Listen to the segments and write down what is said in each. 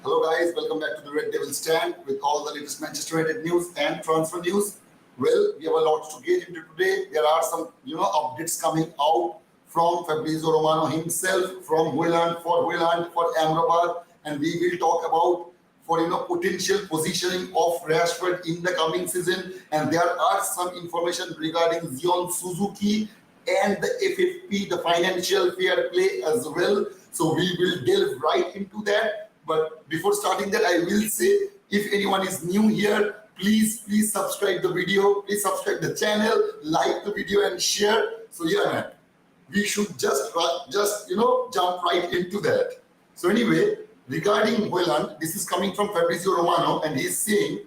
Hello guys, welcome back to the Red Devil Stand with all the latest Manchester United news and transfer news. Well, we have a lot to get into today. There are some, updates coming out from Fabrizio Romano himself, from HOJLUND, for AMRABAT, and we will talk about potential positioning of Rashford in the coming season. And there are some information regarding SUZUKI and the FFP, the financial fair play as well. So we will delve right into that. But before starting that, I will say, if anyone is new here, please subscribe the video, please subscribe the channel, like the video and share. So yeah, man, we should just jump right into that. So anyway, regarding HOJLUND, this is coming from Fabrizio Romano, and he's saying,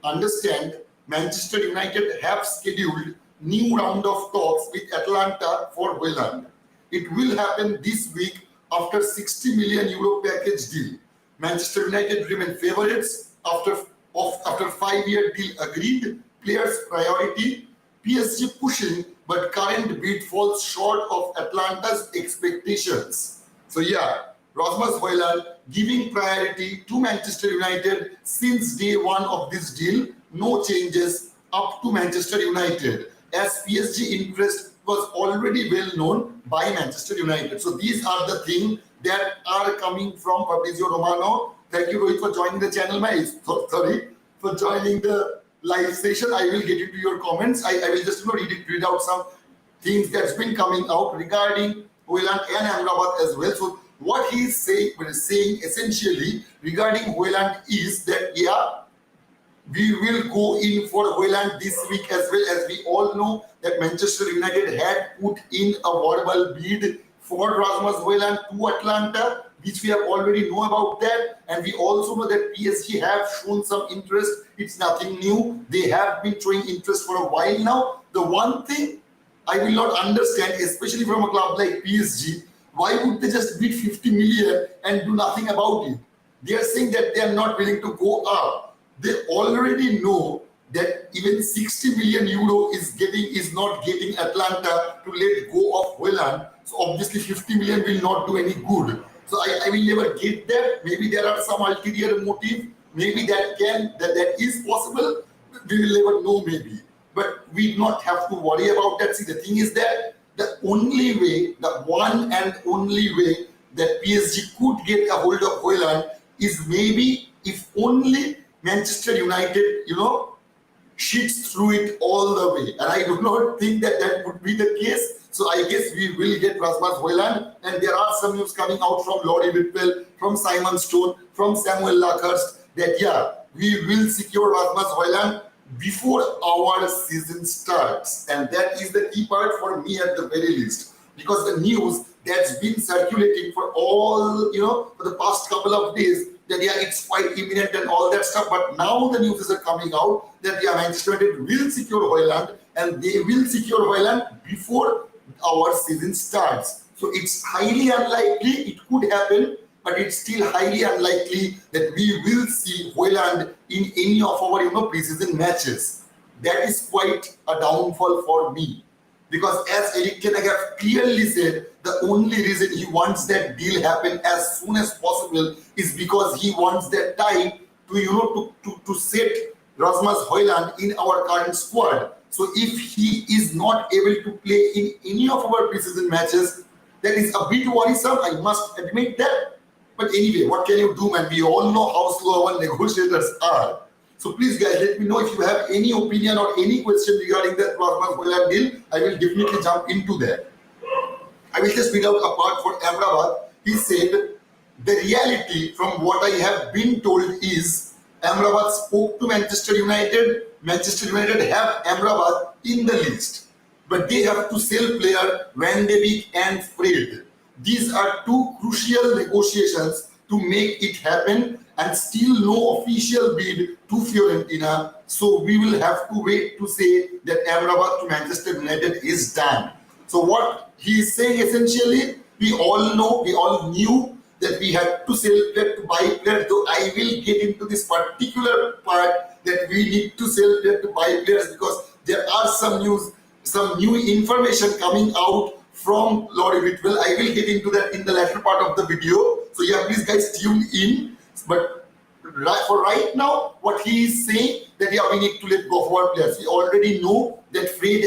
understand, Manchester United have scheduled new round of talks with Atlanta for HOJLUND. It will happen this week after 60 million euro package deal. Manchester United remain favourites after 5-year deal agreed. Players priority. PSG pushing, but current bid falls short of Atlanta's expectations. So yeah, Rasmus HOJLUND giving priority to Manchester United since day one of this deal. No changes up to Manchester United, as PSG interest was already well known by Manchester United. So these are the things that are coming from Fabrizio Romano. Thank you, Rohit, for joining the channel. Sorry for joining the live session. I will get into your comments. I will just read out some things that's been coming out regarding HOJLUND and AMRABAT as well. So what he's saying essentially regarding HOJLUND is that we will go in for HOJLUND this week as well. As we all know that Manchester United had put in a verbal bid for Rasmus HOJLUND to Atlanta, which we have already know about that. And we also know that PSG have shown some interest. It's nothing new. They have been showing interest for a while now. The one thing I will not understand, especially from a club like PSG, why would they just bid 50 million and do nothing about it? They are saying that they are not willing to go up. They already know that even 60 million euro is not getting Atlanta to let go of HOJLUND. So obviously 50 million will not do any good. So I will never get that. Maybe there are some ulterior motive. Maybe that is possible. We will never know maybe. But we do not have to worry about that. See, the thing is that the only way, the one and only way that PSG could get a hold of HOJLUND is maybe if only Manchester United, shits through it all the way. And I do not think that would be the case. So I guess we will get Rasmus HOJLUND. And there are some news coming out from Laurie Whitwell, from Simon Stone, from Samuel Luckhurst that we will secure Rasmus HOJLUND before our season starts. And that is the key part for me at the very least. Because the news that's been circulating for all, for the past couple of days, that it's quite imminent and all that stuff. But now the news are coming out that Manchester United will secure HOJLUND, and they will secure HOJLUND before our season starts. So it's highly unlikely. It could happen, but it's still highly unlikely that we will see HOJLUND in any of our preseason matches. That is quite a downfall for me. Because as ERIK have clearly said, the only reason he wants that deal happen as soon as possible is because he wants that time to set Rasmus HOJLUND in our current squad. So if he is not able to play in any of our preseason matches, that is a bit worrisome, I must admit that. But anyway, what can you do, man? We all know how slow our negotiators are. So please guys, let me know if you have any opinion or any question regarding that Rasmus HOJLUND deal. I will definitely jump into that. I will just read out a part for AMRABAT. He said, the reality from what I have been told is AMRABAT spoke to Manchester United. Manchester United have AMRABAT in the list. But they have to sell player Van de Beek and Fred. These are two crucial negotiations to make it happen, and still no official bid to Fiorentina. So we will have to wait to say that AMRABAT to Manchester United is done. So what he is saying essentially, we all knew that we had to sell player to buy player. Though I will get into this particular part that we need to sell player to buy players, because there are some new information coming out from Laurie Whitwell. I will get into that in the latter part of the video. So yeah, please guys tune in. But for right now, what he is saying that yeah, we need to let go of our players. We already know that Fred,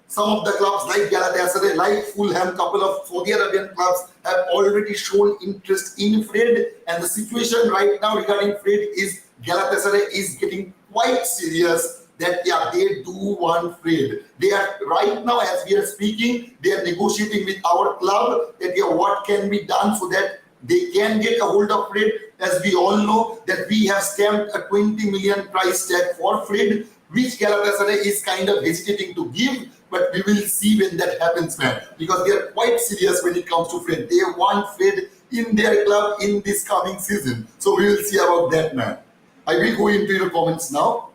some of the clubs like Galatasaray, like Fulham, couple of Saudi Arabian clubs have already shown interest in Fred. And the situation right now regarding Fred is Galatasaray is getting quite serious that yeah, they do want Fred. They are right now, as we are speaking, they are negotiating with our club that yeah, what can be done so that they can get a hold of Fred. As we all know that we have stamped a 20 million price tag for Fred, which Galatasaray is kind of hesitating to give, but we will see when that happens, man. Because they are quite serious when it comes to Fred. They want Fred in their club in this coming season. So we will see about that, man. I will go into your comments now.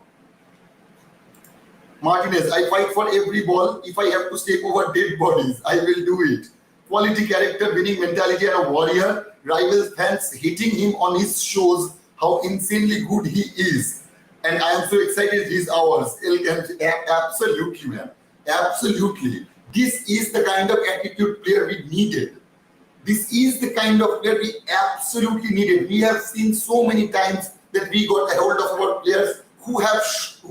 Martinez, I fight for every ball. If I have to step over dead bodies, I will do it. Quality character, winning mentality, and a warrior. Rival fans hitting him on his shows how insanely good he is. And I am so excited he's ours. Absolutely, man. Absolutely. This is the kind of attitude player we needed. This is the kind of player we absolutely needed. We have seen so many times that we got a hold of our players who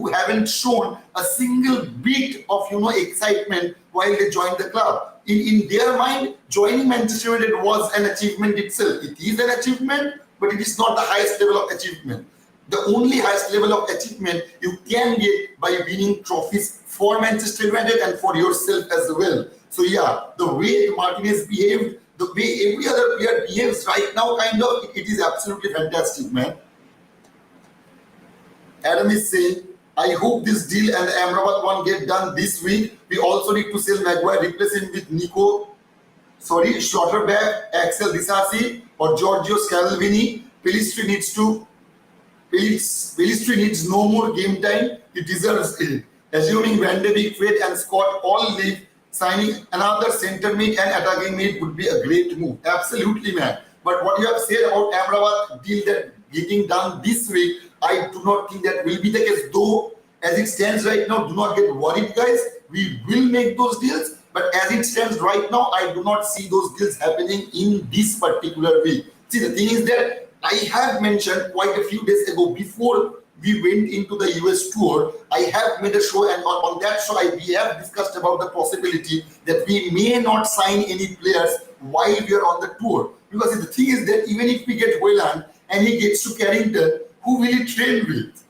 haven't shown a single bit of excitement while they joined the club. In their mind, joining Manchester United was an achievement itself. It is an achievement, but it is not the highest level of achievement. The only highest level of achievement you can get by winning trophies for Manchester United and for yourself as well. So yeah, the way Martinez behaved, the way every other player behaves right now, it is absolutely fantastic, man. Adam is saying, I hope this deal and the AMRABAT one get done this week. We also need to sell Maguire, replace him with Schlotterbeck, Axel Disasi, or Giorgio Scalvini. Pelistri needs no more game time. He deserves it. Assuming Van de Beek, Fred, and Scott all leave, signing another centre mid and attacking mid would be a great move. Absolutely, man. But what you have said about AMRABAT deal that getting done this week, I do not think that will be the case. Though, as it stands right now, do not get worried, guys. We will make those deals. But as it stands right now, I do not see those deals happening in this particular week. See, the thing is that I have mentioned quite a few days ago, before we went into the US tour, I have made a show, and on that show, we have discussed about the possibility that we may not sign any players while we are on the tour. Because the thing is that even if we get HOJLUND and he gets to Carrington, who will he train with?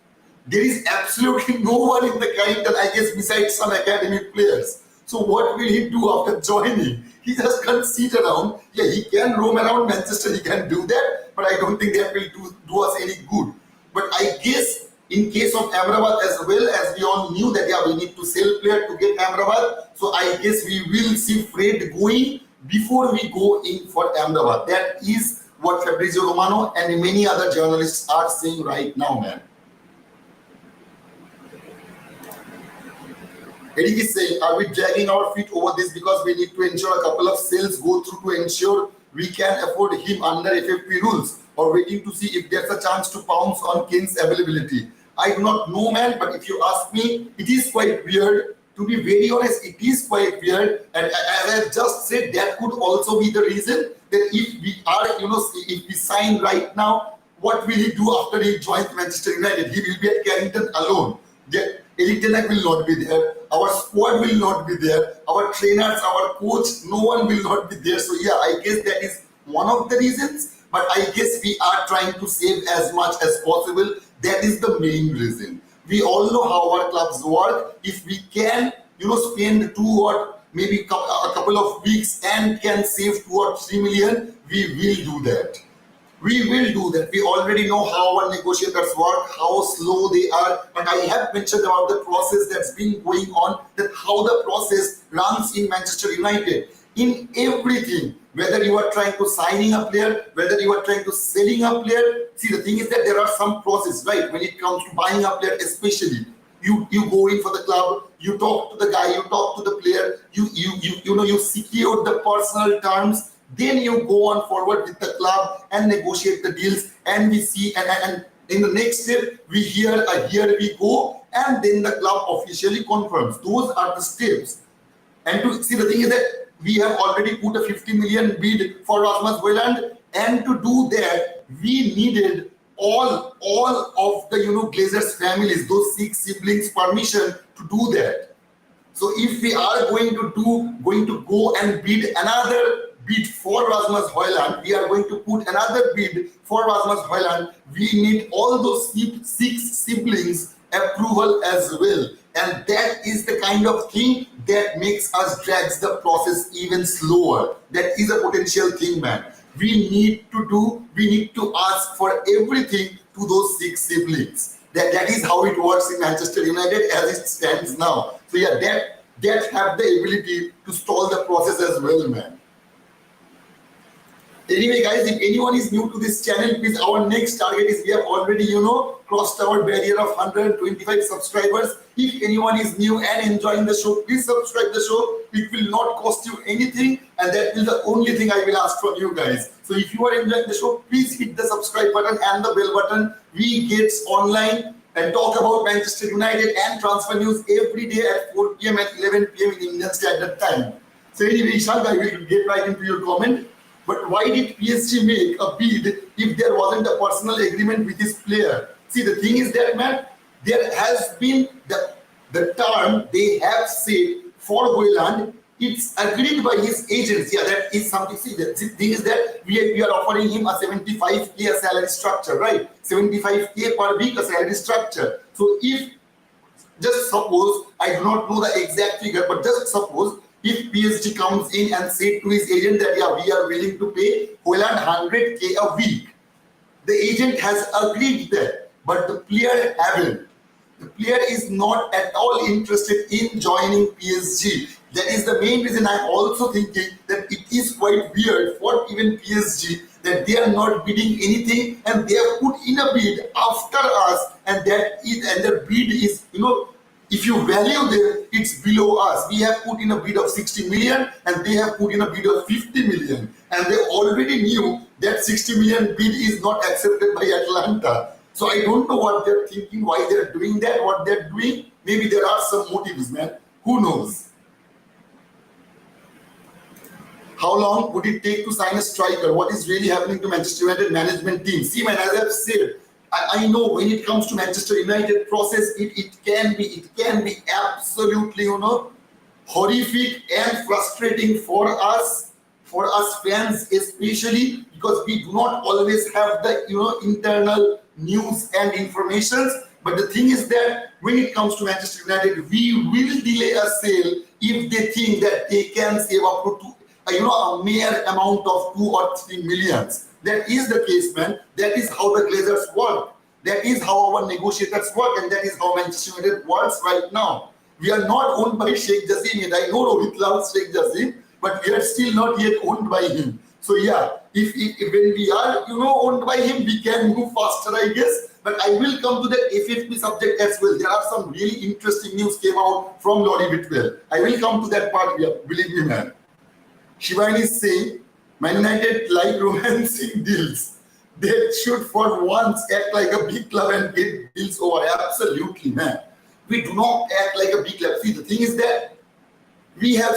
There is absolutely no one in the Carrington, I guess, besides some academic players. So what will he do after joining? He just can't sit around. Yeah, he can roam around Manchester, he can do that, but I don't think that will do us any good. But I guess in case of AMRABAT as well, as we all knew that yeah, we need to sell player to get AMRABAT. So I guess we will see Fred going before we go in for AMRABAT. That is what Fabrizio Romano and many other journalists are saying right now, man. Erik is saying, are we dragging our feet over this because we need to ensure a couple of sales go through to ensure we can afford him under FFP rules, or waiting to see if there's a chance to pounce on Kane's availability? I do not know, man, but if you ask me, it is quite weird. To be very honest, it is quite weird. And as I just said, that could also be the reason that if we are, if we sign right now, what will he do after he joins Manchester United? He will be at Carrington alone. Erik will not be there. Our squad will not be there. Our trainers, our coach, no one will not be there. So yeah, I guess that is one of the reasons. But I guess we are trying to save as much as possible. That is the main reason. We all know how our clubs work. If we can, spend 2 or maybe a couple of weeks and can save 2 or 3 million, we will do that. We will do that. We already know how our negotiators work, how slow they are. And I have mentioned about the process that's been going on, that how the process runs in Manchester United. In everything, whether you are trying to signing a player, whether you are trying to selling a player. See, the thing is that there are some process, right? When it comes to buying a player, especially, you go in for the club, you talk to the guy, you talk to the player, you secure the personal terms. Then you go on forward with the club and negotiate the deals, and we see, and in the next step, we hear here we go, and then the club officially confirms. Those are the steps. And to see, the thing is that we have already put a 50 million bid for Rasmus HOJLUND, and to do that, we needed all of the Glazers families, those 6 siblings, permission to do that. So if we are going to go and bid another bid for Rasmus HOJLUND, we are going to put another bid for Rasmus HOJLUND, we need all those 6 siblings approval as well. And that is the kind of thing that makes us drag the process even slower. That is a potential thing, man. We need to ask for everything to those 6 siblings. That is how it works in Manchester United as it stands now. So yeah, that have the ability to stall the process as well, man. Anyway, guys, if anyone is new to this channel, please, our next target is, we have already, crossed our barrier of 125 subscribers. If anyone is new and enjoying the show, please subscribe the show. It will not cost you anything, and that is the only thing I will ask from you guys. So if you are enjoying the show, please hit the subscribe button and the bell button. We get online and talk about Manchester United and transfer news every day at 4 p.m. and 11 p.m. in Indian Standard Time. So anyway, Ishaq, I will get right into your comment. But why did PSG make a bid if there wasn't a personal agreement with his player? See, the thing is that, man, there has been the term they have said for HOJLUND, it's agreed by his agents. Yeah, that is something. See, the thing is that we are offering him a 75k salary structure, right? 75k per week a salary structure. So if, just suppose, I do not know the exact figure, but just suppose, if PSG comes in and say to his agent that, yeah, we are willing to pay HOJLUND 100k a week, the agent has agreed that, but the player haven't. The player is not at all interested in joining PSG. That is the main reason I'm also thinking that it is quite weird for even PSG that they are not bidding anything, and they have put in a bid after us, and their bid is, if you value them, it's below us. We have put in a bid of 60 million and they have put in a bid of 50 million. And they already knew that 60 million bid is not accepted by Atlanta. So I don't know what they're thinking, why they're doing that, what they're doing. Maybe there are some motives, man. Who knows? How long would it take to sign a striker? What is really happening to Manchester United management team? See, man, as I've said, I know when it comes to Manchester United process, it can be absolutely, horrific and frustrating for us fans, especially because we do not always have the, internal news and informations. But the thing is that when it comes to Manchester United, we will delay a sale if they think that they can save up to a mere amount of 2 or 3 millions. That is the case, man. That is how the Glazers work. That is how our negotiators work, and that is how Manchester United works right now. We are not owned by Sheikh Jassim yet. I know Rohit loves Sheikh Jassim, but we are still not yet owned by him. So yeah, if when we are owned by him, we can move faster, I guess. But I will come to that FFP subject as well. There are some really interesting news came out from Lottie Whitwell. I will come to that part here. Believe me, man. Shivani is saying, Man United like romancing deals. They should for once act like a big club and get deals over. Absolutely, man. We do not act like a big club. See, the thing is that we have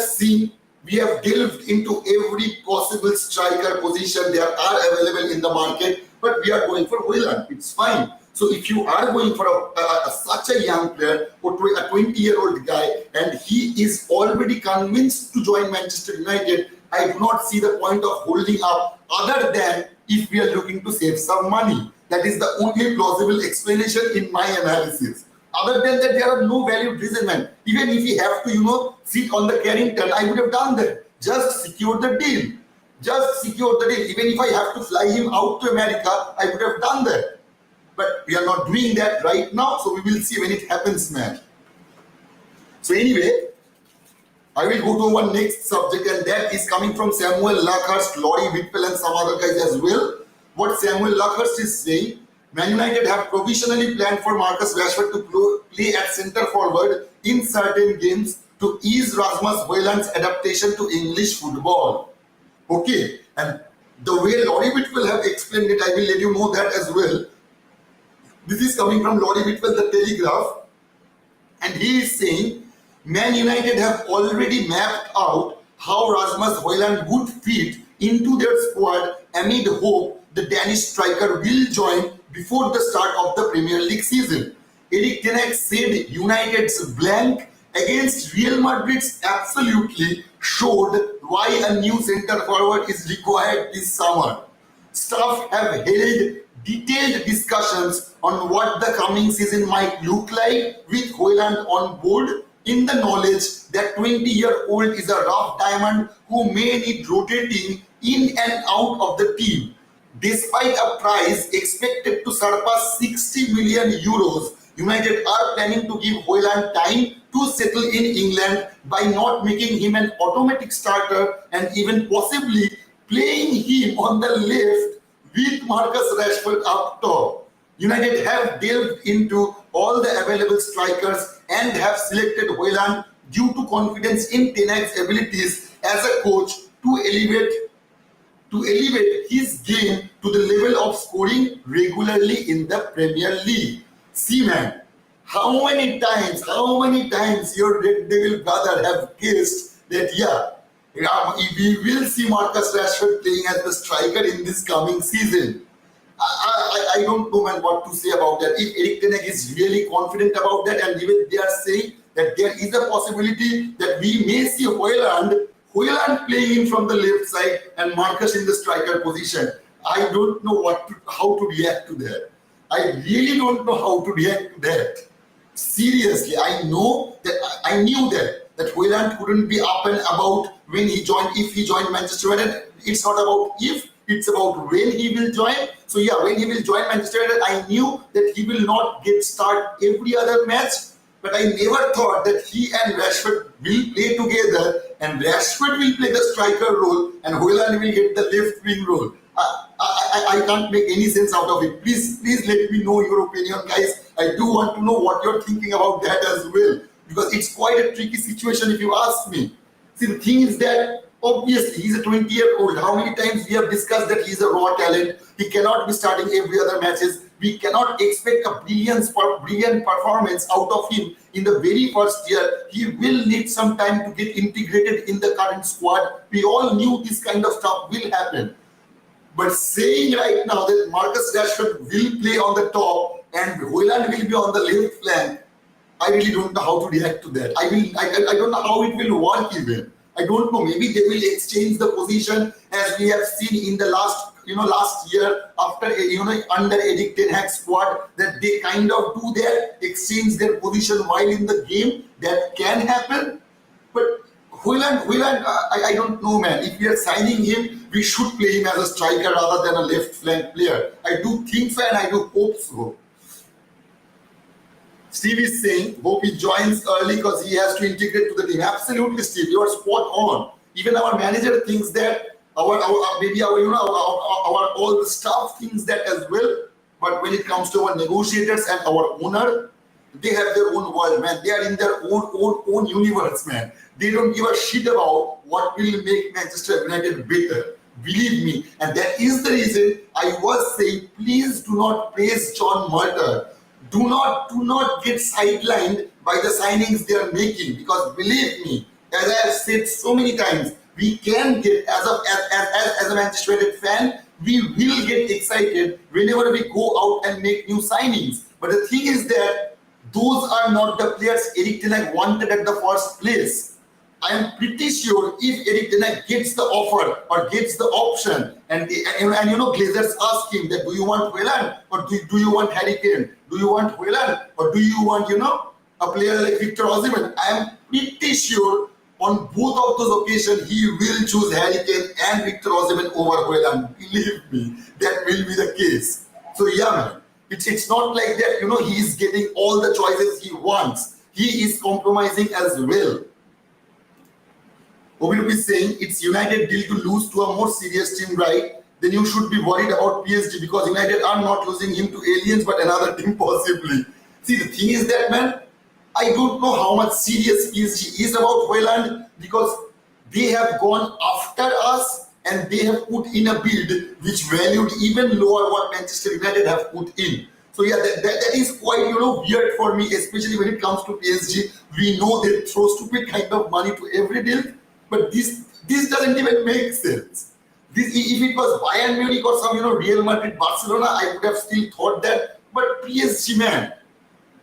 delved into every possible striker position there are available in the market, but we are going for HOJLUND. It's fine. So if you are going for such a young player, or a 20-year-old guy, and he is already convinced to join Manchester United, I do not see the point of holding up other than if we are looking to save some money. That is the only plausible explanation in my analysis. Other than that, there are no valid reason, man. Even if we have to, sit on the Carrington, I would have done that. Just secure the deal. Just secure the deal. Even if I have to fly him out to America, I would have done that. But we are not doing that right now, so we will see when it happens, man. So anyway, I will go to our next subject, and that is coming from Samuel Luckhurst, Lottie Whitwell, and some other guys as well. What Samuel Luckhurst is saying, Man United have provisionally planned for Marcus Rashford to play at centre forward in certain games to ease Rasmus HOJLUND's adaptation to English football. Okay, and the way Lottie Whitwell have explained it, I will let you know that as well. This is coming from Lottie Whitwell, the Telegraph, and he is saying, Man United have already mapped out how Rasmus HOJLUND would fit into their squad amid hope the Danish striker will join before the start of the Premier League season. Erik ten Hag said United's blank against Real Madrid's absolutely showed why a new centre forward is required this summer. Staff have held detailed discussions on what the coming season might look like with HOJLUND on board, in the knowledge that 20-year-old is a rough diamond who may need rotating in and out of the team. Despite a price expected to surpass 60 million euros, United are planning to give HOJLUND time to settle in England by not making him an automatic starter and even possibly playing him on the left with Marcus Rashford up top. United have delved into all the available strikers and have selected HOJLUND due to confidence in ten Hag's abilities as a coach to elevate his game to the level of scoring regularly in the Premier League. See, man, how many times your Red Devil brother have guessed that, we will see Marcus Rashford playing as the striker in this coming season. I don't know, man, what to say about that. If Erik ten Hag is really confident about that, and even they are saying that there is a possibility that we may see HOJLUND playing in from the left side and Marcus in the striker position, I don't know how to react to that. I really don't know how to react to that. Seriously, I knew that HOJLUND couldn't be up and about if he joined Manchester United. It's not about if, it's about when he will join. So when he will join Manchester United, I knew that he will not get start every other match. But I never thought that he and Rashford will play together and Rashford will play the striker role and HOJLUND will get the left wing role. I can't make any sense out of it. Please let me know your opinion, guys. I do want to know what you're thinking about that as well, because it's quite a tricky situation if you ask me. See, the thing is that obviously he's a 20-year-old. How many times we have discussed that he's a raw talent. He cannot be starting every other matches. We cannot expect a brilliant performance out of him in the very first year. He will need some time to get integrated in the current squad. We all knew this kind of stuff will happen. But saying right now that Marcus Rashford will play on the top and HOJLUND will be on the left flank, I really don't know how to react to that. I don't know how it will work even. I don't know. Maybe they will exchange the position as we have seen in the last year after under Erik ten Hag squad, that they kind of do their exchange their position while in the game. That can happen. But HOJLUND, I don't know, man. If we are signing him, we should play him as a striker rather than a left flank player. I do think so and I do hope so. Steve is saying, hope he joins early because he has to integrate to the team. Absolutely, Steve, you are spot on. Even our manager thinks that, all the staff thinks that as well. But when it comes to our negotiators and our owner, they have their own world, man. They are in their own universe, man. They don't give a shit about what will make Manchester United better. Believe me. And that is the reason I was saying, please do not praise John Murder. Do not get sidelined by the signings they are making, because believe me, as I have said so many times, we can get as a Manchester United fan, we will get excited whenever we go out and make new signings. But the thing is that those are not the players Erik ten Hag wanted at the first place. I am pretty sure if Erik ten Hag gets the offer or gets the option, and Glazers ask him that, do you want HOJLUND or do you want Harry Kane? Do you want HOJLUND or do you want a player like Victor Osimhen? I am pretty sure on both of those occasions he will choose Harry Kane and Victor Osimhen over HOJLUND. Believe me, that will be the case. So man, it's not like that. He is getting all the choices he wants. He is compromising as well. Obilup is saying it's United deal to lose to a more serious team, right? Then you should be worried about PSG because United are not losing him to aliens but another team possibly. See, the thing is that, man, I don't know how much serious PSG is about HOJLUND, because they have gone after us and they have put in a bid which valued even lower what Manchester United have put in. So that is quite weird for me, especially when it comes to PSG. We know they throw stupid kind of money to every deal. But this doesn't even make sense. This, if it was Bayern Munich or some, Real Madrid, Barcelona, I would have still thought that. But PSG, man,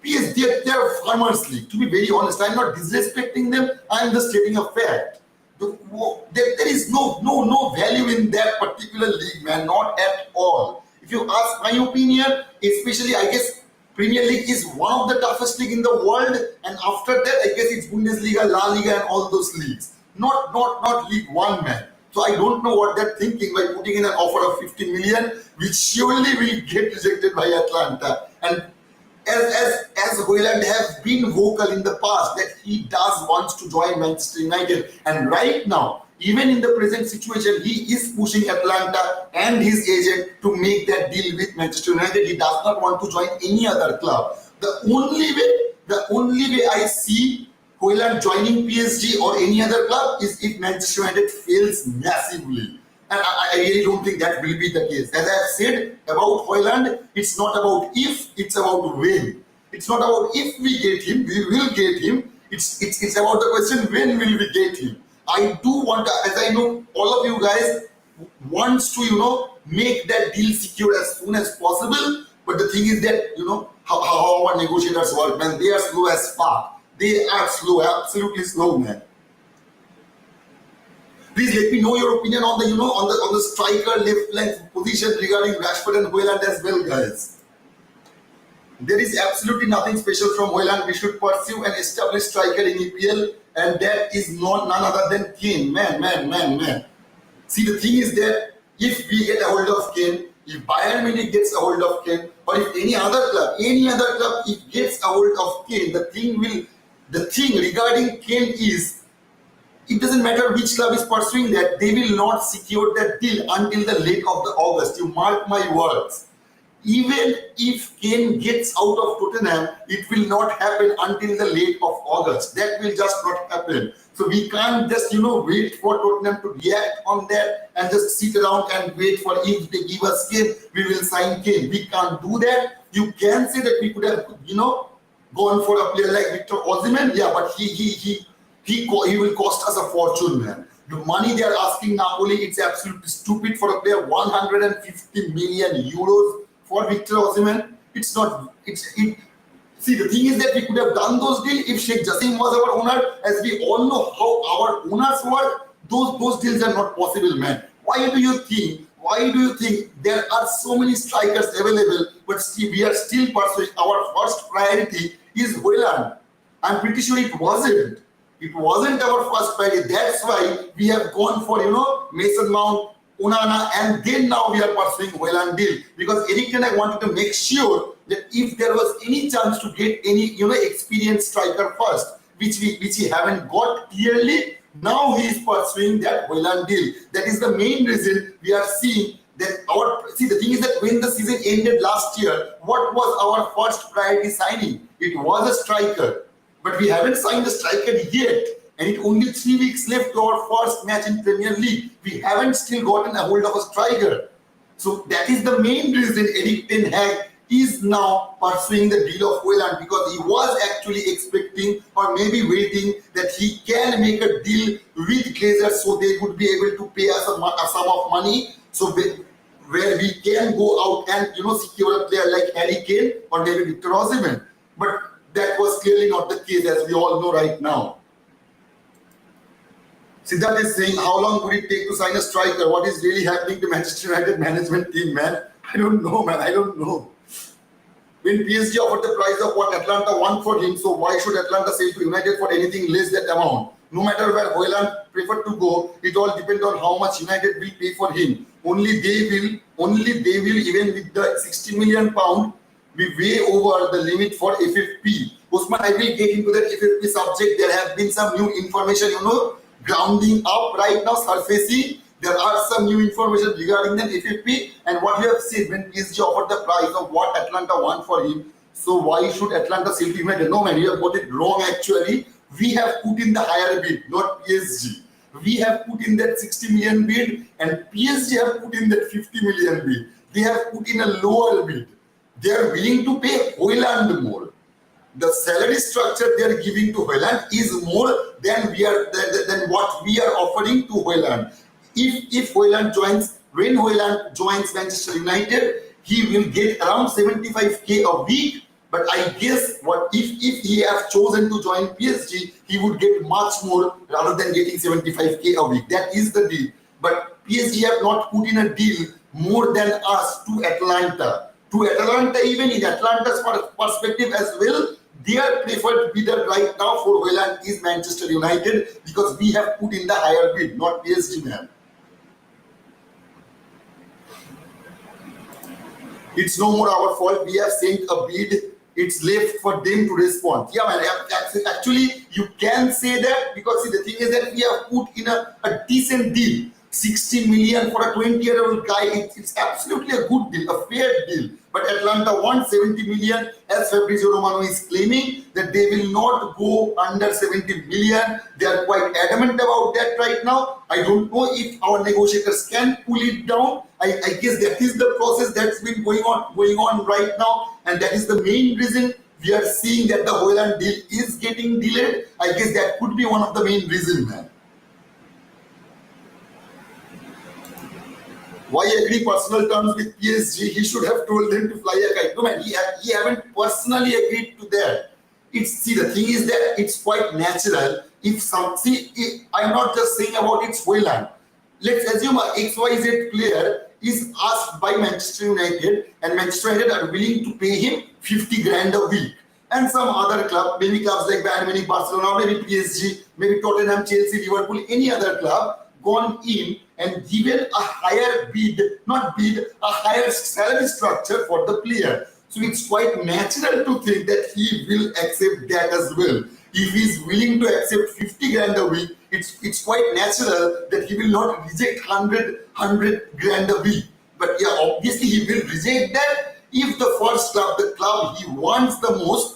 PSG, they are farmers league. To be very honest, I'm not disrespecting them. I'm just stating a fact. There is no value in that particular league, man, not at all. If you ask my opinion, especially I guess Premier League is one of the toughest league in the world, and after that I guess it's Bundesliga, La Liga, and all those leagues. Not League One, man. So I don't know what they're thinking by putting in an offer of 50 million, which surely will get rejected by Atlanta. And as HOJLUND has been vocal in the past that he does want to join Manchester United, and right now, even in the present situation, he is pushing Atlanta and his agent to make that deal with Manchester United. He does not want to join any other club. The only way I see HOJLUND joining PSG or any other club is if Manchester United fails massively. And I really don't think that will be the case. As I have said about HOJLUND, it's not about if, it's about when. It's not about if we get him, we will get him. It's about the question, when will we get him? I do want to, as I know all of you guys wants to, make that deal secure as soon as possible. But the thing is that, how our negotiators work, man, they are slow as fuck. They are slow, absolutely slow, man. Please let me know your opinion on the, on the striker left flank position regarding Rashford and HOJLUND as well, guys. There is absolutely nothing special from HOJLUND. We should pursue an established striker in EPL, and that is none other than Kane. Man. See, the thing is that if we get a hold of Kane, if Bayern Munich gets a hold of Kane, or if any other club if gets a hold of Kane, the thing regarding Kane is, it doesn't matter which club is pursuing that, they will not secure that deal until the late of the August. You mark my words. Even if Kane gets out of Tottenham, it will not happen until the late of August. That will just not happen. So we can't just, wait for Tottenham to react on that and just sit around and wait for if they give us Kane, we will sign Kane. We can't do that. You can say that we could have, gone for a player like Victor Osimhen. Yeah, but he will cost us a fortune, man. The money they are asking Napoli, it's absolutely stupid for a player. 150 million euros for Victor Osimhen. It's not. See, the thing is that we could have done those deals if Sheikh Jassim was our owner. As we all know how our owners work, those deals are not possible, man. Why do you think there are so many strikers available, but we are still pursuing? Our first priority is HOJLUND. I'm pretty sure it wasn't. It wasn't our first priority. That's why we have gone for, Mason Mount, Onana, and then now we are pursuing HOJLUND deal. Because ERIK and I wanted to make sure that if there was any chance to get any, experienced striker first, which we haven't got clearly, now he is pursuing that HOJLUND deal. That is the main reason we are seeing that the thing is that when the season ended last year, what was our first priority signing? It was a striker. But we haven't signed a striker yet. And it's only 3 weeks left to our first match in Premier League. We haven't still gotten a hold of a striker. So that is the main reason ERIK ten Hag is now pursuing the deal of HOJLUND, because he was actually expecting or maybe waiting that he can make a deal with Glazers so they would be able to pay us a sum of money. So where we can go out and secure a player like Harry Kane or maybe Victor Osimhen. But that was clearly not the case, as we all know right now. Siddharth is saying, how long would it take to sign a striker? What is really happening to Manchester United management team, man? I don't know, man. I don't know. When PSG offered the price of what Atlanta want for him, so why should Atlanta sell to United for anything less that amount? No matter where HOJLUND prefer to go, it all depends on how much United will pay for him. Only they will, even with the 60 million pound, be way over the limit for FFP. Osman, I will get into that FFP subject. There have been some new information, grounding up right now, surfacing. There are some new information regarding the FFP and what you have said when PSG offered the price of what Atlanta want for him. So why should Atlanta sell to United? No, man, you have got it wrong actually. We have put in the higher bid, not PSG. We have put in that 60 million bid and PSG have put in that 50 million bid. They have put in a lower bid. They are willing to pay HOJLUND more. The salary structure they are giving to HOJLUND is more than what we are offering to HOJLUND. if HOJLUND joins, when HOJLUND joins Manchester United, he will get around 75k a week. But I guess what if he has chosen to join PSG, he would get much more rather than getting 75k a week. That is the deal. But PSG have not put in a deal more than us to Atlanta. To Atlanta, even in Atlanta's perspective as well, their preferred bidder right now for HOJLUND is Manchester United, because we have put in the higher bid, not PSG, man. It's no more our fault. We have sent a bid. It's left for them to respond. Yeah, man. Actually, you can say that, because see, the thing is that we have put in a decent deal. 60 million for a 20-year-old guy, it's absolutely a good deal, a fair deal. But Atlanta wants 70 million, as Fabrizio Romano is claiming that they will not go under 70 million. They are quite adamant about that right now. I don't know if our negotiators can pull it down. I guess that is the process that's been going on right now, and that is the main reason we are seeing that the HOJLUND deal is getting delayed. I guess that could be one of the main reasons, man. Why agree personal terms with PSG? He should have told them to fly a kite. No, man, he haven't personally agreed to that. See, the thing is that it's quite natural. I'm not just saying about it's HOJLUND. Let's assume a XYZ player is asked by Manchester United, and Manchester United are willing to pay him 50 grand a week. And some other club, maybe clubs like Bayern Munich, Barcelona, maybe PSG, maybe Tottenham, Chelsea, Liverpool, any other club, gone in and given a higher a higher salary structure for the player. So it's quite natural to think that he will accept that as well. If he's willing to accept 50 grand a week, it's quite natural that he will not reject 100 grand a week. But yeah, obviously he will reject that if the first club, the club he wants the most,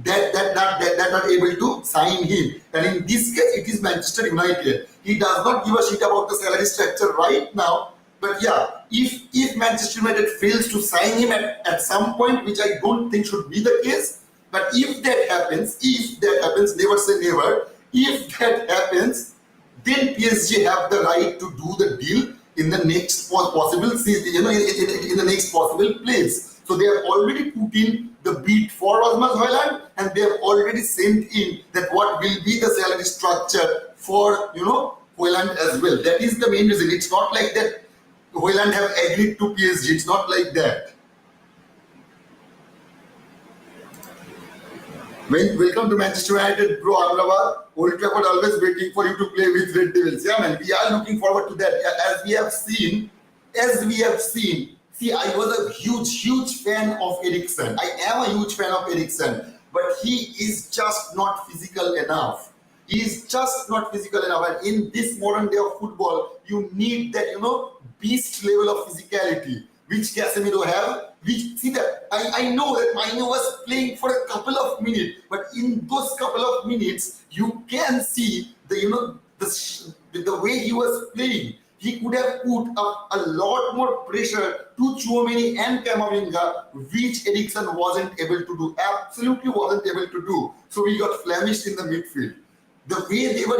that are able to sign him. And in this case, it is Manchester United. He does not give a shit about the salary structure right now. But yeah, if Manchester United fails to sign him at some point, which I don't think should be the case, but if that happens, never say never, if that happens, then PSG have the right to do the deal in the next possible season, in the next possible place. So they have already put in the bid for Rasmus HOJLUND, and they have already sent in that what will be the salary structure for HOJLUND as well. That is the main reason. It's not like that HOJLUND have agreed to PSG. It's not like that. Welcome to Manchester United, bro. AMRABAT. Old Trafford always waiting for you to play with Red Devils. Yeah, man. We are looking forward to that. As we have seen. See, I was a huge fan of Eriksen. I am a huge fan of Eriksen, but he is just not physical enough. He is just not physical enough. And in this modern day of football, you need that, beast level of physicality, which Casemiro have. I know that Manu was playing for a couple of minutes, but in those couple of minutes, you can see the way he was playing. He could have put up a lot more pressure to Tchouaméni and Camavinga, which Eriksen wasn't able to do. Absolutely wasn't able to do. So we got famished in the midfield. The way they were,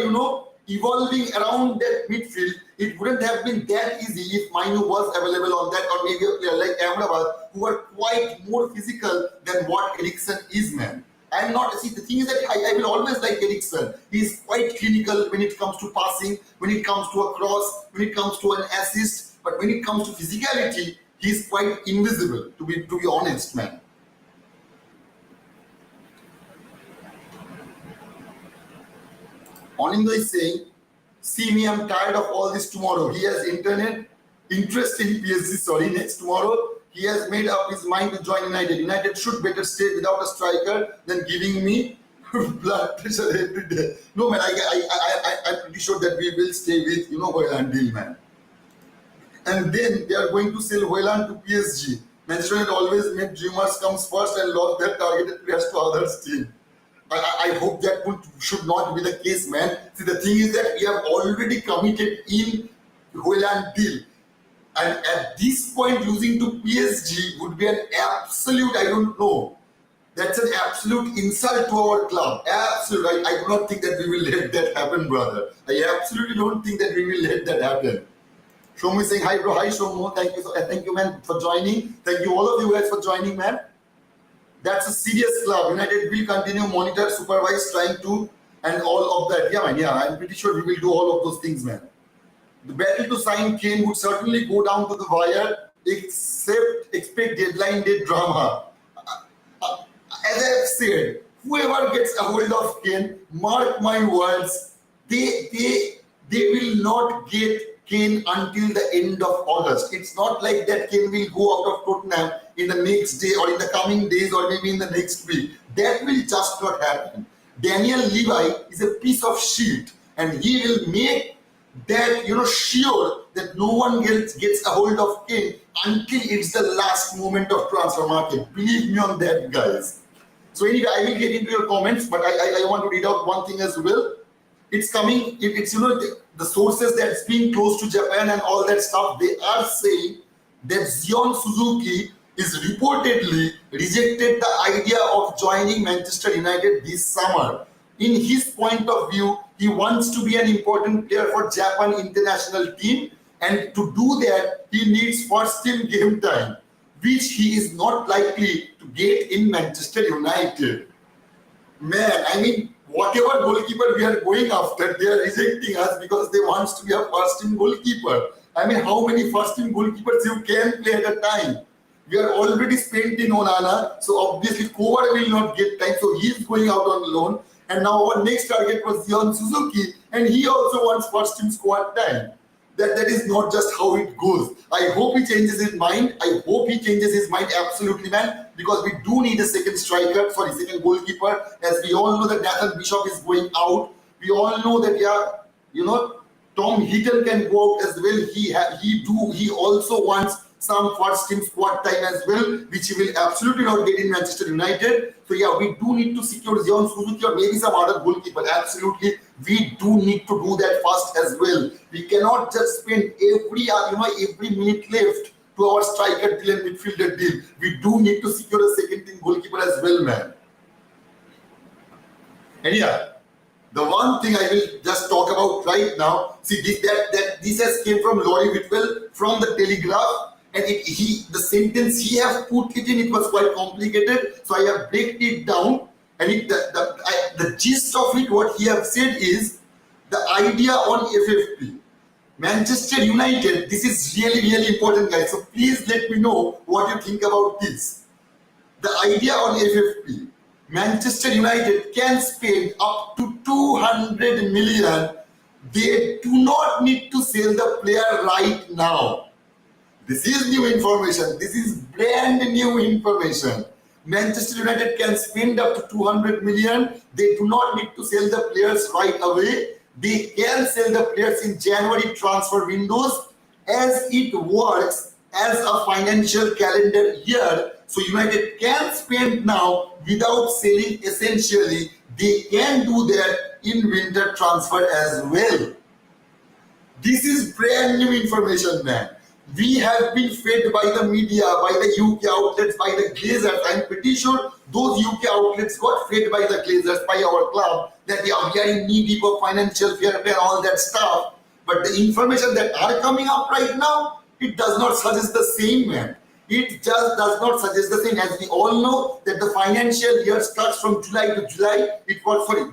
evolving around that midfield, it wouldn't have been that easy if Manu was available on that, or maybe a player like AMRABAT, who are quite more physical than what Eriksen is, man. The thing is that I will always like Eriksen. He's quite clinical when it comes to passing, when it comes to a cross, when it comes to an assist. But when it comes to physicality, he's quite invisible, to be honest, man. Onindo is saying, see me, I'm tired of all this tomorrow. He has interest in PSG, next tomorrow. He has made up his mind to join United. United should better stay without a striker than giving me blood pressure every day. No, man, I'm pretty sure that we will stay with, HOJLUND deal, man. And then they are going to sell HOJLUND to PSG. Manchester United always made dreamers comes first and lost their targeted players to others' team. I hope that should not be the case, man. See, the thing is that we have already committed in HOJLUND deal. And at this point, losing to PSG would be an absolute, I don't know. That's an absolute insult to our club. Absolute. I do not think that we will let that happen, brother. I absolutely don't think that we will let that happen. Shomu is saying hi, bro. Hi, Shomu. Thank you, man, for joining. Thank you, all of you guys, for joining, man. That's a serious club. United will continue, monitor, supervise, trying to, and all of that. Yeah, man. Yeah, I'm pretty sure we will do all of those things, man. The battle to sign Kane would certainly go down to the wire, expect deadline day drama. As I have said, whoever gets a hold of Kane, mark my words, they will not get Kane until the end of August. It's not like that Kane will go out of Tottenham in the next day or in the coming days or maybe in the next week. That will just not happen. Daniel Levy is a piece of shit, and he will make that, sure that no one else gets a hold of Kane until it's the last moment of transfer market. Believe me on that, guys. So anyway, I will get into your comments, but I want to read out one thing as well. It's coming, it's the sources that's being close to Japan and all that stuff, they are saying that Zion Suzuki is reportedly rejected the idea of joining Manchester United this summer. In his point of view, he wants to be an important player for Japan international team, and to do that, he needs first team game time, which he is not likely to get in Manchester United. Man, I mean, whatever goalkeeper we are going after, they are rejecting us because they want to be a first team goalkeeper. I mean, how many first team goalkeepers you can play at a time? We are already spent in Onana, so obviously Kovar will not get time, so he is going out on loan. And now our next target was Zion Suzuki, and he also wants first team squad time. That is not just how it goes. I hope he changes his mind. I hope he changes his mind, absolutely, man, because we do need a second second goalkeeper. As we all know that Nathan Bishop is going out. We all know that, Tom Heaton can go out as well. He also wants some first team squad time as well, which he will absolutely not get in Manchester United. So yeah, we do need to secure Zion Suzuki or maybe some other goalkeeper. Absolutely, we do need to do that fast as well. We cannot just spend every minute left to our striker deal and midfielder deal. We do need to secure a second team goalkeeper as well, man. And yeah, the one thing I will just talk about right now, see this has came from Laurie Whitwell from the Telegraph. And the sentence he has put it in, it was quite complicated. So I have break it down. And the gist of it, what he has said is the idea on FFP. Manchester United, this is really, really important, guys. So please let me know what you think about this. The idea on FFP. Manchester United can spend up to 200 million. They do not need to sell the player right now. This is new information. This is brand new information. Manchester United can spend up to 200 million. They do not need to sell the players right away. They can sell the players in January transfer windows, as it works as a financial calendar year. So United can spend now without selling essentially. They can do that in winter transfer as well. This is brand new information, man. We have been fed by the media, by the UK outlets, by the Glazers. I'm pretty sure those UK outlets got fed by the Glazers, by our club, that we are in knee deep of financial fair play and all that stuff. But the information that are coming up right now, it does not suggest the same, man. It just does not suggest the same. As we all know that the financial year starts from July to July.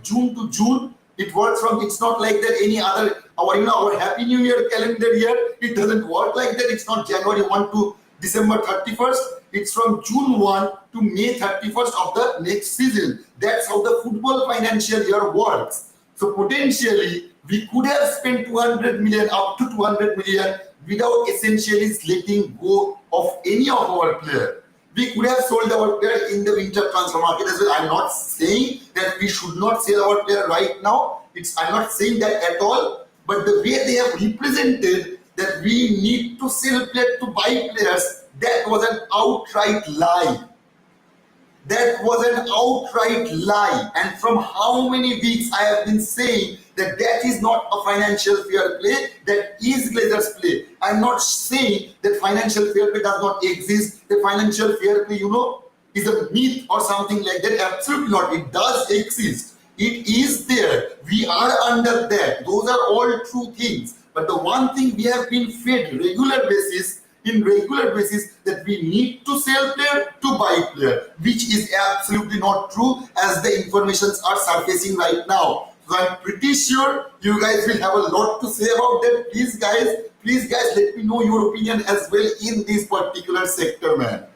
June to June. It works from, it's not like that any other, our Happy New Year calendar year, it doesn't work like that. It's not January 1 to December 31st. It's from June 1 to May 31st of the next season. That's how the football financial year works. So potentially, we could have spent 200 million, up to 200 million, without essentially letting go of any of our players. We could have sold our player in the winter transfer market as well. I'm not saying that we should not sell our player right now. I'm not saying that at all. But the way they have represented that we need to sell players to buy players, that was an outright lie. That was an outright lie. And from how many weeks I have been saying that is not a financial fair play, that is Glazers play. I'm not saying that financial fair play does not exist. The financial fair play, is a myth or something like that. Absolutely not. It does exist. It is there. We are under that. Those are all true things. But the one thing we have been fed regular basis that we need to sell player to buy player, which is absolutely not true as the informations are surfacing right now. So I'm pretty sure you guys will have a lot to say about that. Please guys, let me know your opinion as well in this particular sector, man.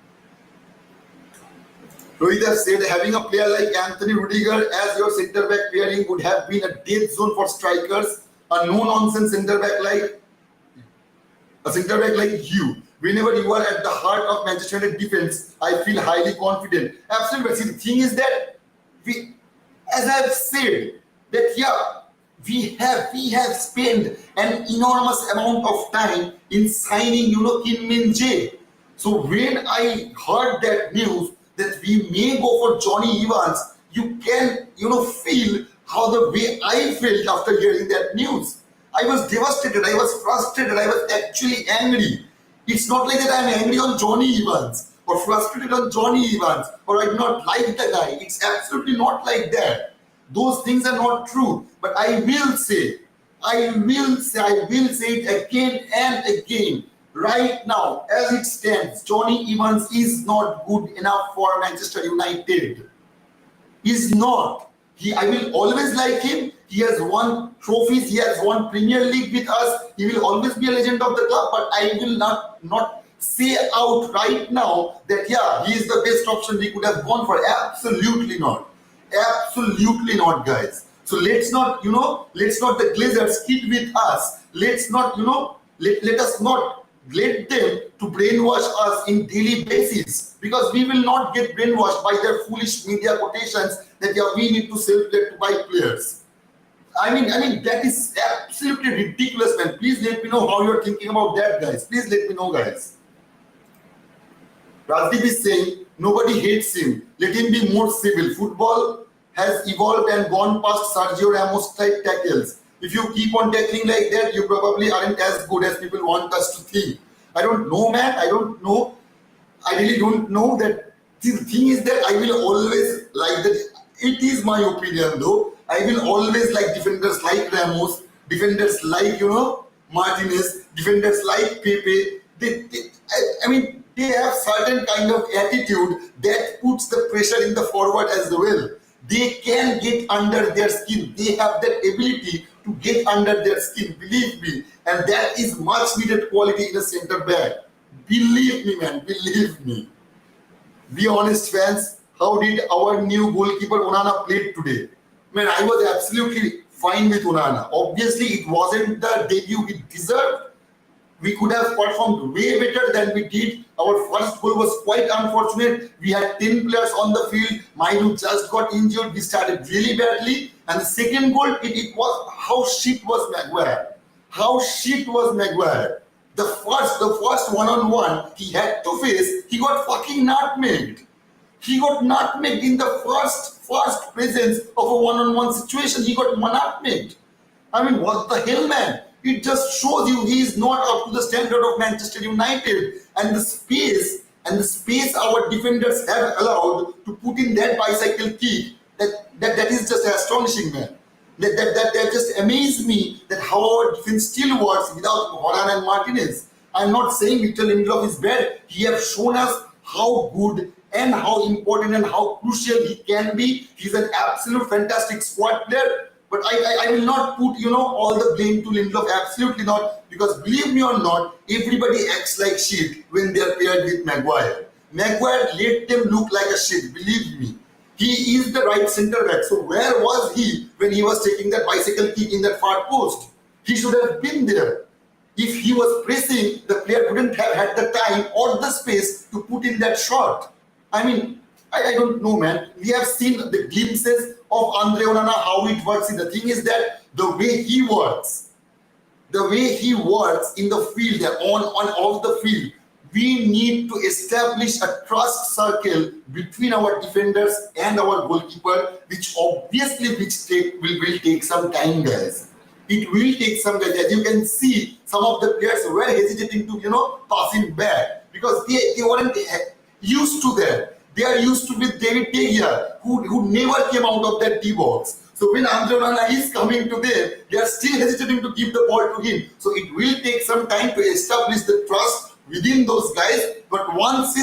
Rohit has said having a player like Anthony Rudiger as your centre back pairing would have been a death zone for strikers. A no-nonsense centre back like you. Whenever you are at the heart of Manchester United defense, I feel highly confident. Absolutely. See, the thing is that as I've said, that yeah, we have spent an enormous amount of time in signing, Kim Min Jae. So when I heard that news that we may go for Johnny Evans, you can, feel how the way I felt after hearing that news. I was devastated, I was frustrated, I was actually angry. It's not like that I'm angry on Johnny Evans or frustrated on Johnny Evans or I do not like the guy. It's absolutely not like that. Those things are not true. But I will say it again and again. Right now, as it stands, Johnny Evans is not good enough for Manchester United. He's not. I will always like him. He has won trophies. He has won Premier League with us. He will always be a legend of the club. But I will not say out right now that yeah, he is the best option we could have gone for. Absolutely not. Absolutely not, guys. So let's not the Glazers kid with us. Let's not let us not let them to brainwash us in daily basis, because we will not get brainwashed by their foolish media quotations that yeah, we need to sell players to buy players. I mean that is absolutely ridiculous, man. Please let me know how you're thinking about that, guys. Please let me know, guys. Rajdeep is saying nobody hates him. Let him be more civil. Football has evolved and gone past Sergio Ramos type tackles. If you keep on tackling like that, you probably aren't as good as people want us to think. I don't know, man. I don't know. I really don't know that. The thing is that I will always like that. It is my opinion, though. I will always like defenders like Ramos, defenders like, Martinez, defenders like Pepe. They have certain kind of attitude that puts the pressure in the forward as well. They can get under their skin. They have that ability to get under their skin, believe me. And that is much needed quality in a centre back. Believe me, man, believe me. Be honest, fans. How did our new goalkeeper Onana play today? Man, I was absolutely fine with Onana. Obviously, it wasn't the debut we deserved. We could have performed way better than we did. Our first goal was quite unfortunate. We had 10 players on the field. Mainu just got injured. We started really badly. And the second goal, it was how shit was Maguire. How shit was Maguire. The first one-on-one he had to face, he got fucking nutmegged. He got nutmegged in the first presence of a one-on-one situation. He got nutmegged. I mean, what the hell, man? It just shows you he is not up to the standard of Manchester United, and the space our defenders have allowed to put in that bicycle kick. That is just astonishing, man. That just amazed me that how our defense still works without Varane and Martinez. I'm not saying Victor Lindelof is bad. He has shown us how good and how important and how crucial he can be. He's an absolute fantastic squad player. But I will not put, all the blame to Lindelof. Absolutely not. Because believe me or not, everybody acts like shit when they're paired with Maguire. Maguire let them look like a shit. Believe me. He is the right centre back. So where was he when he was taking that bicycle kick in that far post? He should have been there. If he was pressing, the player wouldn't have had the time or the space to put in that shot. I mean, I don't know, man. We have seen the glimpses of Andre Onana, how it works. The thing is that the way he works in the field, on off the field, we need to establish a trust circle between our defenders and our goalkeeper, which obviously will take some time, guys. It will take some time. As you can see, some of the players were hesitating to, pass him back because they weren't used to that. They are used to with David De Gea, who never came out of that D box. So when Andre Onana is coming to them, they are still hesitating to give the ball to him. So it will take some time to establish the trust within those guys. But once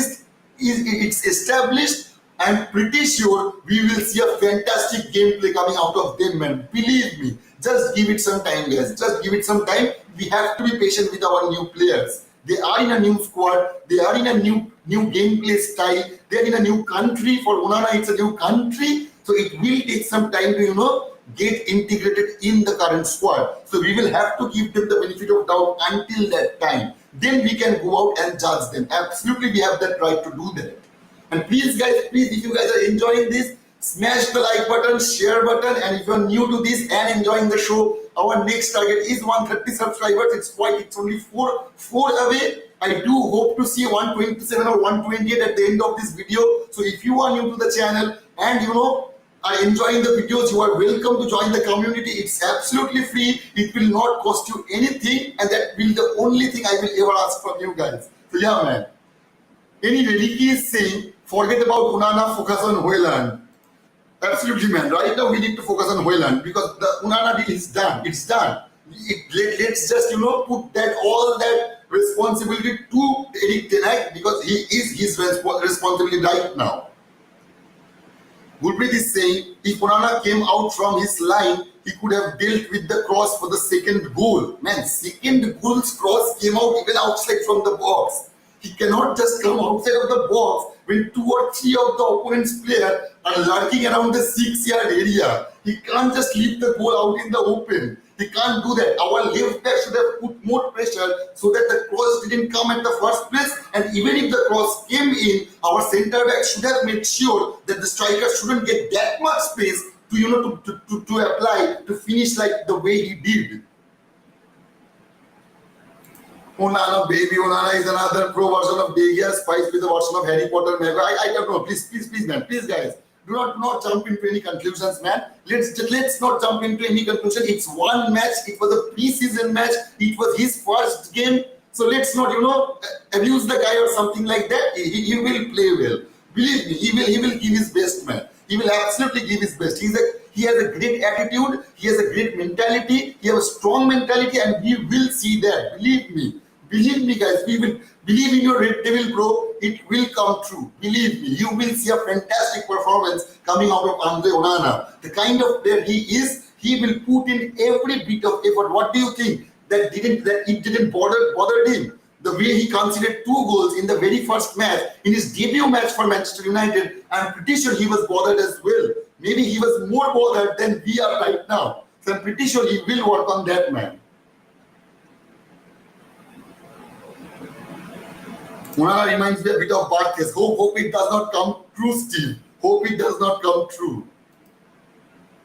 it's established, I'm pretty sure we will see a fantastic gameplay coming out of them, man. Believe me. Just give it some time, guys. Just give it some time. We have to be patient with our new players. They are in a new squad. They are in a new gameplay style. They are in a new country. For Onana, it's a new country. So it will take some time to, get integrated in the current squad. So we will have to give them the benefit of doubt until that time. Then we can go out and judge them. Absolutely, we have that right to do that. And please, guys, if you guys are enjoying this, smash the like button, share button, and if you're new to this and enjoying the show, our next target is 130 subscribers. It's only four away. I do hope to see 127 or 128 at the end of this video. So if you are new to the channel and are enjoying the videos, you are welcome to join the community. It's absolutely free. It will not cost you anything, and that will be the only thing I will ever ask from you guys. So yeah, man. Anyway, Ricky is saying, forget about Onana, focus on HOJLUND. Absolutely, man. Right now, we need to focus on HOJLUND because the Onana deal is done. It's done. Let's just, put that all that responsibility to Erik ten Hag because he is his responsibility right now. Gulpreet is saying, if Onana came out from his line, he could have dealt with the cross for the second goal. Man, second goal's cross came out even outside from the box. He cannot just come outside of the box when 2 or 3 of the opponent's players are lurking around the 6-yard area. He can't just leave the ball out in the open. He can't do that. Our left back should have put more pressure so that the cross didn't come at the first place. And even if the cross came in, our centre back should have made sure that the striker shouldn't get that much space to apply to finish like the way he did. Onana, baby, Onana is another pro version of De Gea, spiced with a version of Harry Potter. I don't know. Please, man. Please, guys. Do not jump into any conclusions, man. Let's not jump into any conclusion. It's one match. It was a pre-season match. It was his first game. So let's not, abuse the guy or something like that. He will play well. Believe me, he will give his best, man. He will absolutely give his best. He has a great attitude. He has a great mentality. He has a strong mentality, and we will see that. Believe me, guys. We will believe in your Red Devil, bro. It will come true. Believe me, you will see a fantastic performance coming out of Andre Onana. The kind of player he is, he will put in every bit of effort. What do you think? That it didn't bother him. The way he conceded 2 goals in the very first match, in his debut match for Manchester United, I'm pretty sure he was bothered as well. Maybe he was more bothered than we are right now. So I'm pretty sure he will work on that, man. Onana reminds me a bit of Barthez. Hope it does not come true, Steve. Hope it does not come true.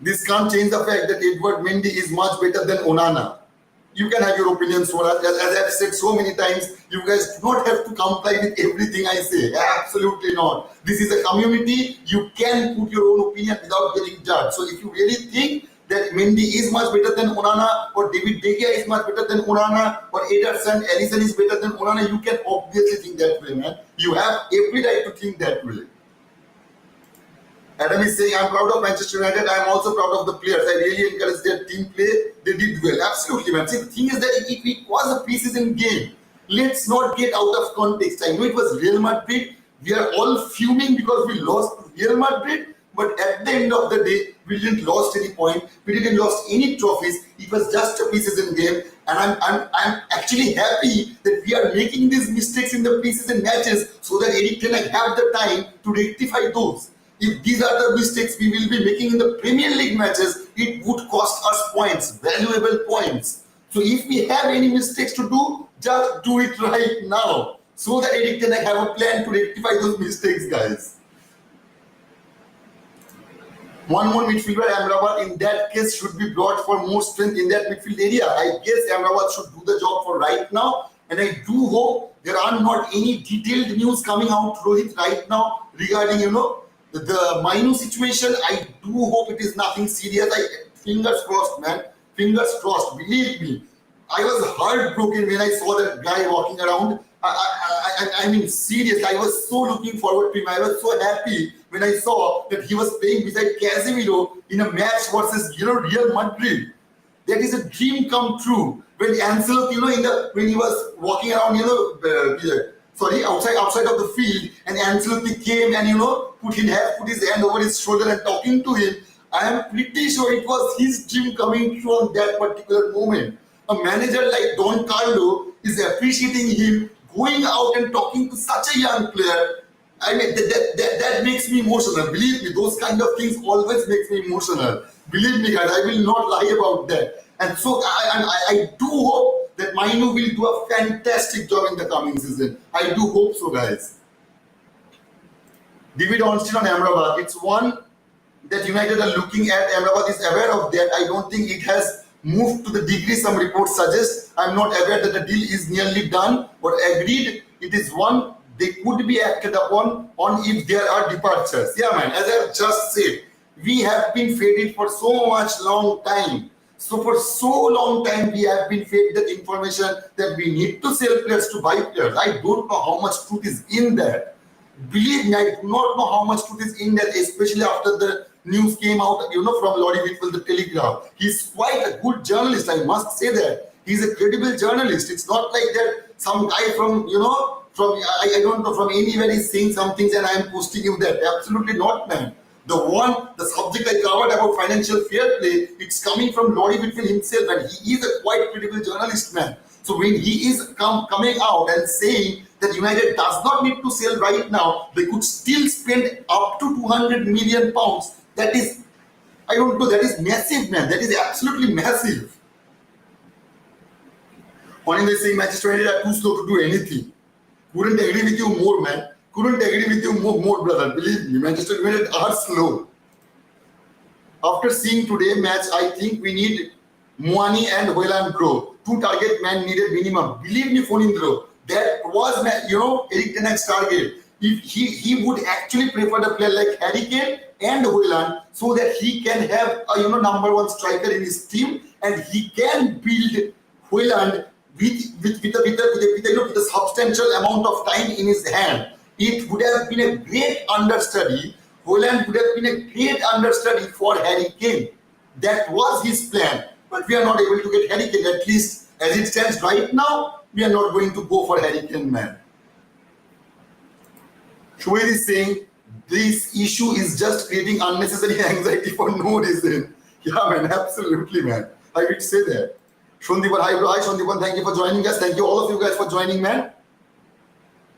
This can't change the fact that Edward Mendy is much better than Onana. You can have your opinions, Swaraj. As I've said so many times, you guys do not have to comply with everything I say. Absolutely not. This is a community. You can put your own opinion without getting judged. So if you really think that Mendy is much better than Onana, or David De Gea is much better than Onana, or Ederson, Alisson is better than Onana, you can obviously think that way, man. You have every right to think that way. Adam is saying, I'm proud of Manchester United. I'm also proud of the players. I really encourage their team play. They did well. Absolutely, man. See, the thing is that if it was a preseason game, let's not get out of context. I know it was Real Madrid. We are all fuming because we lost to Real Madrid. But at the end of the day, we didn't lost any point. We didn't lost any trophies. It was just a preseason game. And I'm actually happy that we are making these mistakes in the preseason matches so that Erik ten Hag have the time to rectify those. If these are the mistakes we will be making in the Premier League matches, it would cost us points, valuable points. So if we have any mistakes to do, just do it right now, so that Erik ten Hag have a plan to rectify those mistakes, guys. One more midfielder, AMRABAT, in that case should be brought for more strength in that midfield area. I guess AMRABAT should do the job for right now. And I do hope there are not any detailed news coming out, Rohit, right now regarding, the Minu situation. I do hope it is nothing serious. Fingers crossed, man. Fingers crossed. Believe me, I was heartbroken when I saw that guy walking around I mean, seriously, I was so looking forward to him. I was so happy when I saw that he was playing beside Casemiro in a match versus, Real Madrid. That is a dream come true. When Ancelotti, when he was walking around, outside of the field, and Ancelotti came and, put his hand over his shoulder and talking to him, I am pretty sure it was his dream coming true on that particular moment. A manager like Don Carlo is appreciating him, going out and talking to such a young player. I mean, that makes me emotional. Believe me, those kind of things always makes me emotional. Believe me, guys, I will not lie about that. And so I do hope that Mainu will do a fantastic job in the coming season. I do hope so, guys. David Ornstein on AMRABAT. It's one that United are looking at. AMRABAT is aware of that. I don't think it has moved to the degree some reports suggest. I'm not aware that the deal is nearly done, but agreed it is one they could be acted upon if there are departures. Yeah, man, as I've just said, we have been faded for so much long time. So for so long time, we have been fed that information that we need to sell players to buy players. I don't know how much truth is in that. Believe me, I do not know how much truth is in that, especially after the news came out, from Lottie Whitfield, the Telegraph. He's quite a good journalist, I must say that. He's a credible journalist. It's not like that some guy from, I don't know, from anywhere is saying some things and I'm posting you that. Absolutely not, man. The subject I covered about financial fair play, it's coming from Lottie Whitfield himself, and he is a quite credible journalist, man. So when he is coming out and saying that United does not need to sell right now, they could still spend up to 200 million pounds. That is, I don't know, that is massive, man. That is absolutely massive. Only they saying Manchester United are too slow to do anything. Couldn't agree with you more, man. Couldn't agree with you more, brother. Believe me, Manchester United are slow. After seeing today's match, I think we need Muani and HOJLUND grow. 2 target man needed minimum. Believe me, Fonindro, that was, Erik Ten Hag's target. If he would actually prefer a player like Harry Kane and HOJLUND so that he can have a number 1 striker in his team, and he can build HOJLUND with a substantial amount of time in his hand. It would have been a great understudy. HOJLUND would have been a great understudy for Harry Kane. That was his plan. But we are not able to get Harry Kane. At least as it stands right now, we are not going to go for Harry Kane, man. Shoaib is saying this issue is just creating unnecessary anxiety for no reason. Yeah, man, absolutely, man. I would say that. Shondipan, hi bro. Hi Shondipan, thank you for joining us. Thank you all of you guys for joining, man.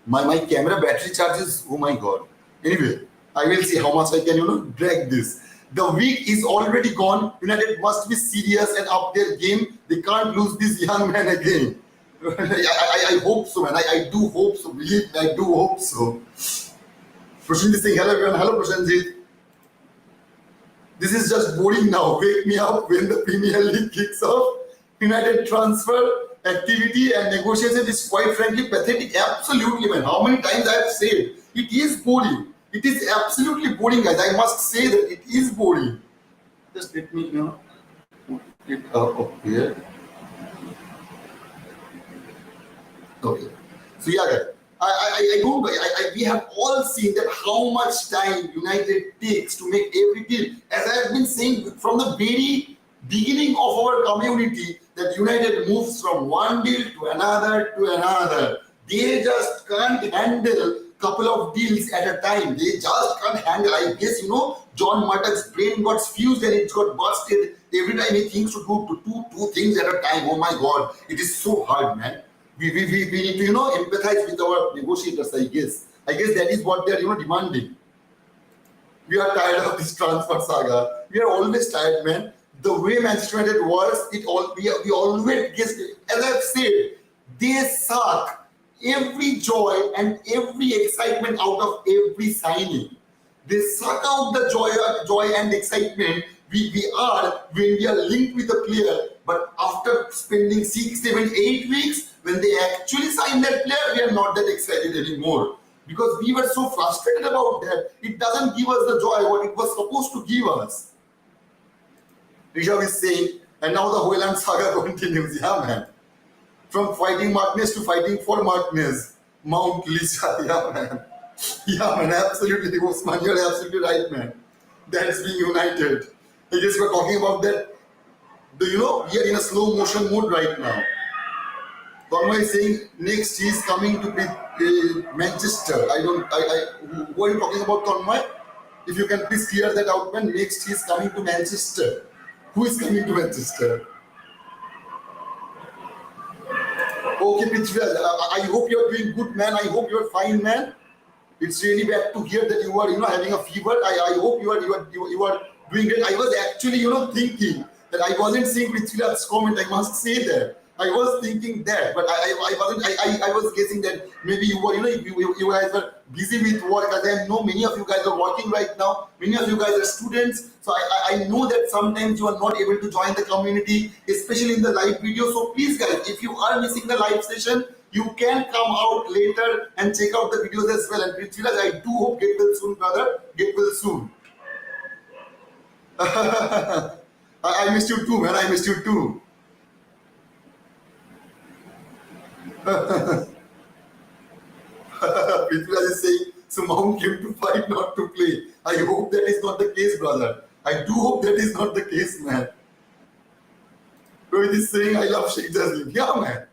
My camera battery charge is, oh my god. Anyway, I will see how much I can, drag this. The week is already gone. United must be serious and up their game. They can't lose this young man again. I hope so, man. I do hope so. Believe me, I do hope so. Prashanjit saying, hello everyone. Hello Prashanjit. This is just boring now. Wake me up when the Premier League kicks off. United transfer activity and negotiation is quite frankly pathetic. Absolutely, man. How many times I have said it is boring. It is absolutely boring, guys. I must say that it is boring. Just let me, put it up here. Okay. So yeah, guys. We have all seen that how much time United takes to make every deal. As I have been saying from the very beginning of our community, that United moves from one deal to another. They just can't handle couple of deals at a time. They just can't handle. I guess, John Murdoch's brain got fused and it got busted every time he thinks to do two things at a time. Oh my God. It is so hard, man. We need to, empathize with our negotiators, I guess. I guess that is what they're, demanding. We are tired of this transfer saga. We are always tired, man. The way Manchester United works, we always guess, as I've said, they suck every joy and every excitement out of every signing. They suck out the joy and excitement we are when we are linked with a player, but after spending 6, 7, 8 weeks, when they actually sign that player, we are not that excited anymore. Because we were so frustrated about that, it doesn't give us the joy what it was supposed to give us. Rishabh is saying, and now the HOJLUND saga continues. Yeah, man. From fighting Martinez to fighting for Martinez. Mount Lisa, yeah man. Yeah man, absolutely. Osman, you're absolutely right, man. That's being united. I guess we're talking about that. Do you know, we are in a slow motion mode right now. Conway is saying next he is coming to Manchester. Who are you talking about, Conway? If you can please clear that out, man. Next he is coming to Manchester. Who is coming to Manchester? Okay, Prithviraj, I hope you are doing good, man. I hope you are fine, man. It's really bad to hear that you are, having a fever. I hope you are doing it. I was actually, thinking that I wasn't seeing Prithviraj's comment. I must say that. I was thinking that, but I wasn't. I was guessing that maybe you were, you guys were busy with work. As I know, many of you guys are working right now. Many of you guys are students. So I know that sometimes you are not able to join the community, especially in the live video. So please, guys, if you are missing the live session, you can come out later and check out the videos as well. And Prithviraj, I do hope get well soon, brother. Get well soon. I missed you too, man. I missed you too. Prithviraj is saying, so Mount came to fight, not to play. I hope that is not the case, brother. I do hope that is not the case, man. Rohit is saying, I love Sheikh Jasmine. Yeah, man.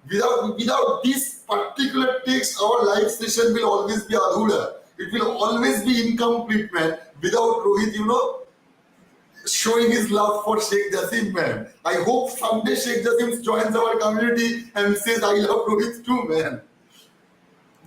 Without this particular text, our live session will always be adhura. It will always be incomplete, man. Without Rohit, showing his love for Sheikh Jassim, man. I hope someday Sheikh Jassim joins our community and says, I love Rohit too, man.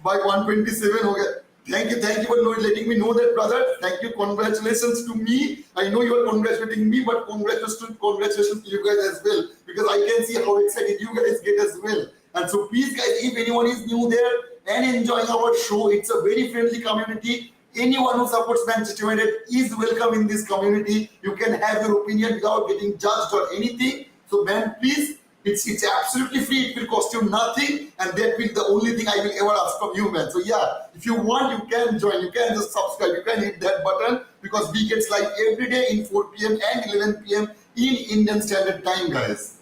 By 127, okay. Thank you for letting me know that, brother. Thank you. Congratulations to me. I know you are congratulating me, but congratulations to you guys as well. Because I can see how excited you guys get as well. And so please, guys, if anyone is new there and enjoying our show, it's a very friendly community. Anyone who supports Manchester United is welcome in this community. You can have your opinion without getting judged or anything. So, man, please, it's absolutely free. It will cost you nothing, and that will be the only thing I will ever ask from you, man. So, yeah, if you want, you can join. You can just subscribe. You can hit that button because we get live every day in 4 p.m. and 11 p.m. in Indian Standard Time, guys.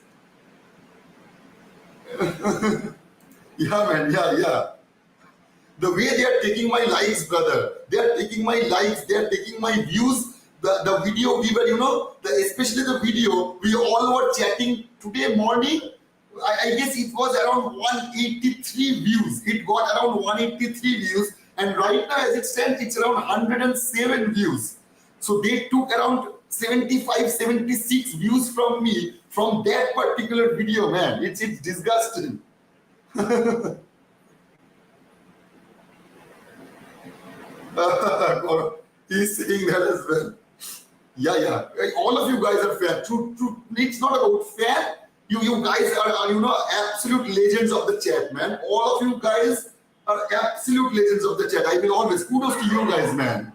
Yeah, man. Yeah. The way they are taking my likes, brother, they are taking my likes, they are taking my views. The video we were, especially the video, we all were chatting today morning. I guess it was around 183 views. It got around 183 views. And right now, as it stands, it's around 107 views. So they took around 75, 76 views from me from that particular video, man. It's disgusting. He's saying that as well. Yeah. All of you guys are fair. True. It's not about fair. You guys are absolute legends of the chat, man. All of you guys are absolute legends of the chat. I will always kudos to you guys, man.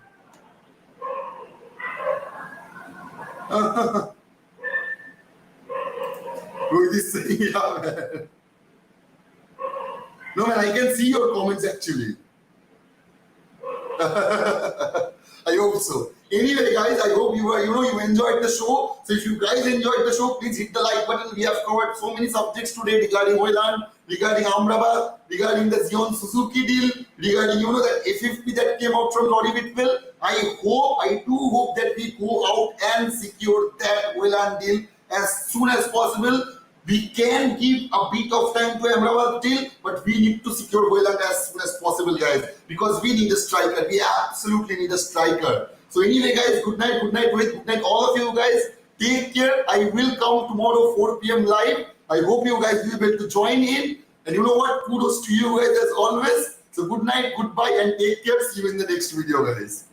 Rohit is saying, yeah, man. No, man, I can see your comments actually. I hope so. Anyway, guys, I hope you enjoyed the show. So if you guys enjoyed the show, please hit the like button. We have covered so many subjects today regarding HOJLUND, regarding AMRABAT, regarding the Zion Suzuki deal, regarding that A50 that came out from Lorry Whitwell. I do hope that we go out and secure that HOJLUND deal as soon as possible. We can give a bit of time to AMRABAT deal, but we need to secure HOJLUND as soon as possible, guys, because we need a striker. We absolutely need a striker. So anyway, guys, good night, Rohit, good night, all of you guys. Take care. I will come tomorrow 4 p.m. live. I hope you guys will be able to join in. And you know what? Kudos to you guys as always. So good night, goodbye, and take care. See you in the next video, guys.